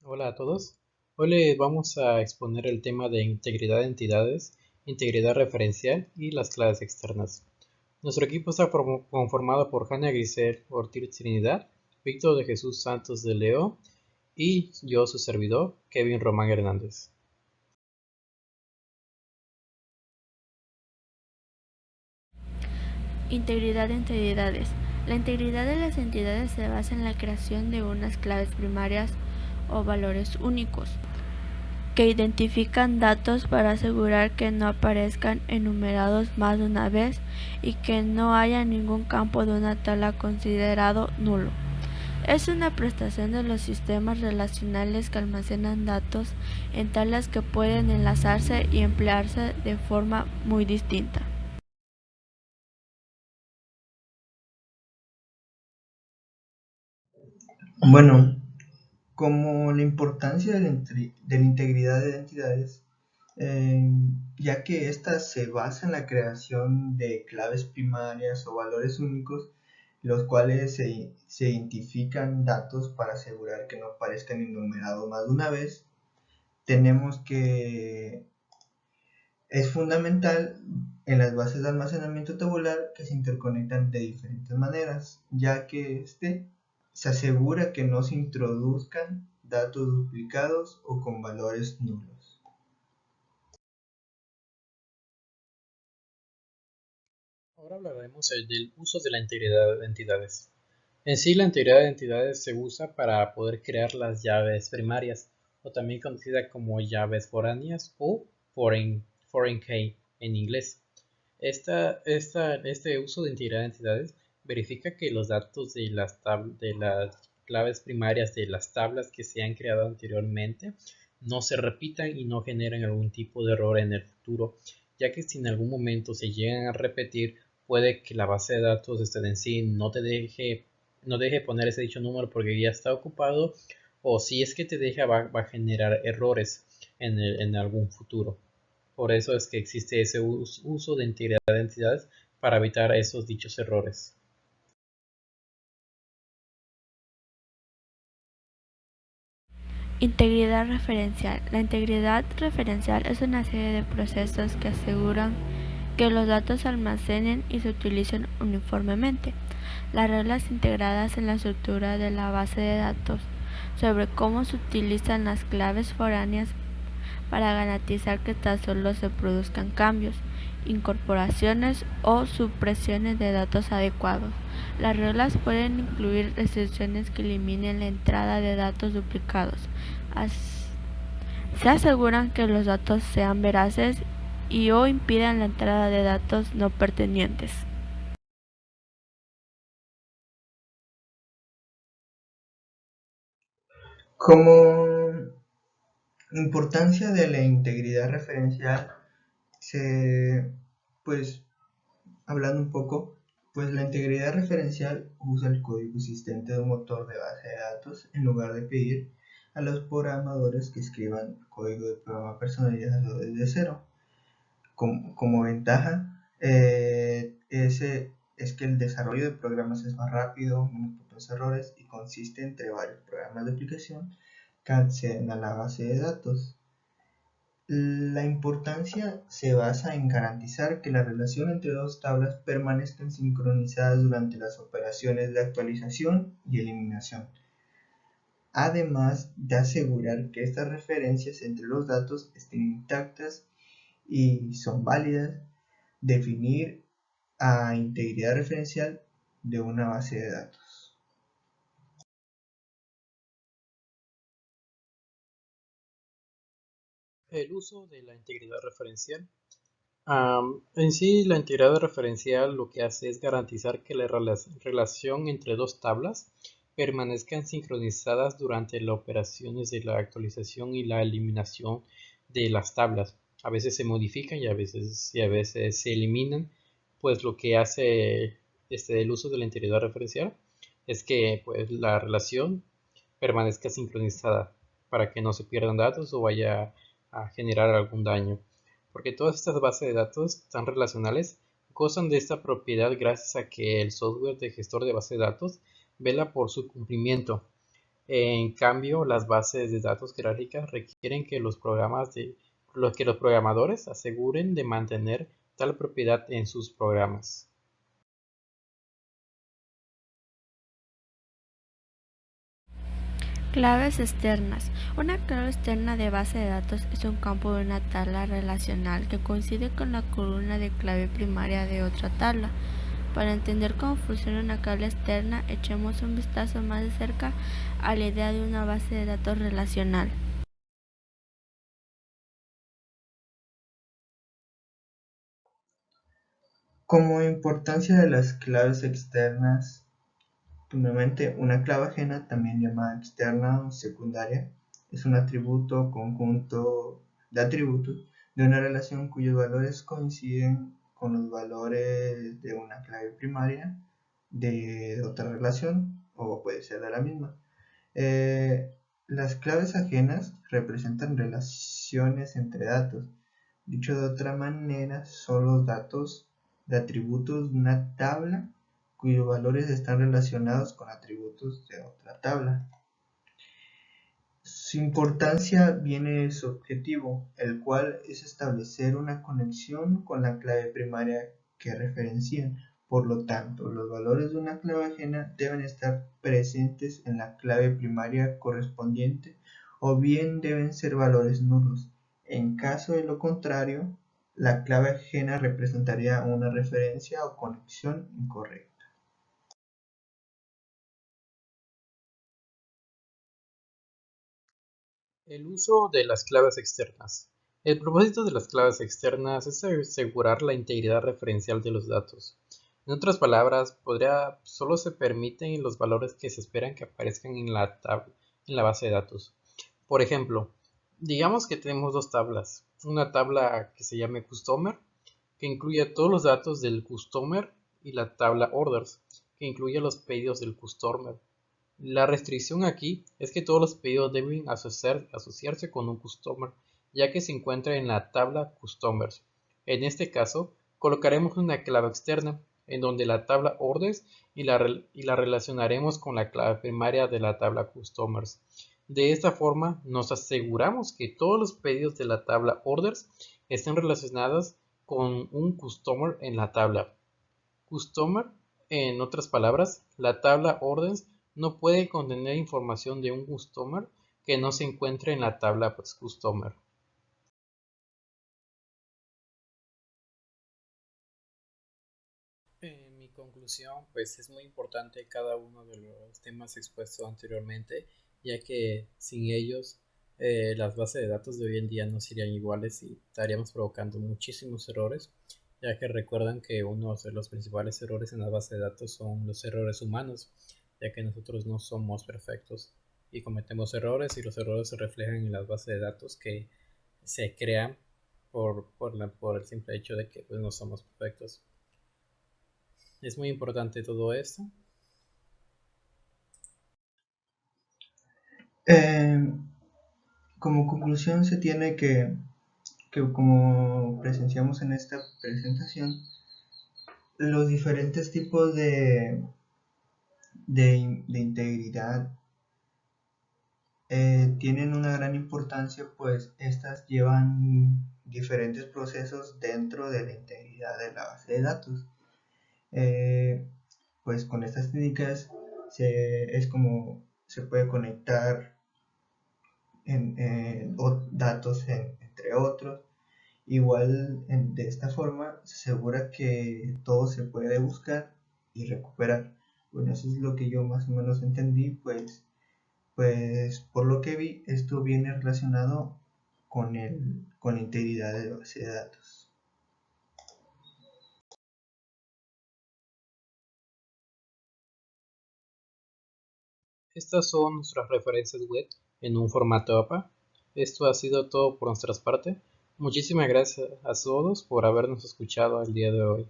Hola a todos. Hoy les vamos a exponer el tema de integridad de entidades, integridad referencial y las claves externas. Nuestro equipo está conformado por Jania Grisel Ortiz Trinidad, Víctor de Jesús Santos de Leo y yo, su servidor, Kevin Román Hernández. Integridad de entidades. La integridad de las entidades se basa en la creación de unas claves primarias o valores únicos que identifican datos para asegurar que no aparezcan enumerados más de una vez y que no haya ningún campo de una tabla considerado nulo. Es una prestación de los sistemas relacionales que almacenan datos en tablas que pueden enlazarse y emplearse de forma muy distinta. Bueno, como la importancia de la integridad de identidades, eh, ya que ésta se basa en la creación de claves primarias o valores únicos, los cuales se identifican datos para asegurar que no aparezcan enumerados más de una vez, tenemos que es fundamental en las bases de almacenamiento tabular que se interconectan de diferentes maneras, ya que se asegura que no se introduzcan datos duplicados o con valores nulos. Ahora hablaremos del uso de la integridad de entidades. En sí, la integridad de entidades se usa para poder crear las llaves primarias, o también conocida como llaves foráneas o foreign key en inglés. Este uso de integridad de entidades verifica que los datos de las claves primarias de las tablas que se han creado anteriormente no se repitan y no generen algún tipo de error en el futuro, ya que si en algún momento se llegan a repetir, puede que la base de datos en sí no deje poner ese dicho número porque ya está ocupado, o si es que te deja va a generar errores en algún futuro. Por eso es que existe ese uso de integridad de entidades para evitar esos dichos errores. Integridad referencial. La integridad referencial es una serie de procesos que aseguran que los datos se almacenen y se utilicen uniformemente. Las reglas integradas en la estructura de la base de datos sobre cómo se utilizan las claves foráneas para garantizar que tan solo se produzcan cambios, incorporaciones o supresiones de datos adecuados. Las reglas pueden incluir restricciones que eliminen la entrada de datos duplicados. Se aseguran que los datos sean veraces y o impidan la entrada de datos no pertinentes. Como importancia de la integridad referencial, se, pues hablando un poco, pues la integridad referencial usa el código existente de un motor de base de datos en lugar de pedir a los programadores que escriban código de programa personalizado desde cero. Como ventaja, es que el desarrollo de programas es más rápido, menos pocos errores y consiste entre varios programas de aplicación que acceden a la base de datos. La importancia se basa en garantizar que la relación entre dos tablas permanezcan sincronizadas durante las operaciones de actualización y eliminación, además de asegurar que estas referencias entre los datos estén intactas y son válidas. Definir a integridad referencial de una base de datos. El uso de la integridad referencial. En sí, la integridad referencial lo que hace es garantizar que la relación entre dos tablas permanezcan sincronizadas durante las operaciones de la actualización y la eliminación de las tablas. A veces se modifican y a veces se eliminan. Pues lo que hace el uso de la integridad referencial es que pues, la relación permanezca sincronizada para que no se pierdan datos o vaya a generar algún daño, porque todas estas bases de datos tan relacionales gozan de esta propiedad gracias a que el software de gestor de base de datos vela por su cumplimiento. En cambio, las bases de datos jerárquicas requieren que los programadores aseguren de mantener tal propiedad en sus programas. Claves externas. Una clave externa de base de datos es un campo de una tabla relacional que coincide con la columna de clave primaria de otra tabla. Para entender cómo funciona una clave externa, echemos un vistazo más de cerca a la idea de una base de datos relacional. Como importancia de las claves externas, primeramente, una clave ajena, también llamada externa o secundaria, es un atributo o conjunto de atributos de una relación cuyos valores coinciden con los valores de una clave primaria de otra relación o puede ser de la misma. Las claves ajenas representan relaciones entre datos. Dicho de otra manera, son los datos de atributos de una tabla cuyos valores están relacionados con atributos de otra tabla. Su importancia viene de su objetivo, el cual es establecer una conexión con la clave primaria que referencian. Por lo tanto, los valores de una clave ajena deben estar presentes en la clave primaria correspondiente o bien deben ser valores nulos. En caso de lo contrario, la clave ajena representaría una referencia o conexión incorrecta. El uso de las claves externas. El propósito de las claves externas es asegurar la integridad referencial de los datos. En otras palabras, solo se permiten los valores que se esperan que aparezcan en la base de datos. Por ejemplo, digamos que tenemos dos tablas. Una tabla que se llame Customer, que incluye todos los datos del Customer, y la tabla Orders, que incluye los pedidos del Customer. La restricción aquí es que todos los pedidos deben asociarse con un customer, ya que se encuentra en la tabla customers. En este caso, colocaremos una clave externa, en donde la tabla orders y la relacionaremos con la clave primaria de la tabla customers. De esta forma, nos aseguramos que todos los pedidos de la tabla orders estén relacionados con un customer en la tabla customer. En otras palabras, la tabla orders no puede contener información de un customer que no se encuentre en la tabla customer. En mi conclusión, pues es muy importante cada uno de los temas expuestos anteriormente, ya que sin ellos las bases de datos de hoy en día no serían iguales y estaríamos provocando muchísimos errores, ya que recuerdan que uno de los principales errores en la base de datos son los errores humanos, ya que nosotros no somos perfectos y cometemos errores, y los errores se reflejan en las bases de datos que se crean por el simple hecho de que pues, no somos perfectos. Es muy importante todo esto. Como conclusión se tiene que como presenciamos en esta presentación, los diferentes tipos de integridad tienen una gran importancia, pues estas llevan diferentes procesos dentro de la integridad de la base de datos. Pues con estas técnicas es como se puede conectar datos entre otros. Igual de esta forma se asegura que todo se puede buscar y recuperar. Bueno, eso es lo que yo más o menos entendí, pues por lo que vi, esto viene relacionado con la integridad de la base de datos. Estas son nuestras referencias web en un formato APA. Esto ha sido todo por nuestra parte. Muchísimas gracias a todos por habernos escuchado el día de hoy.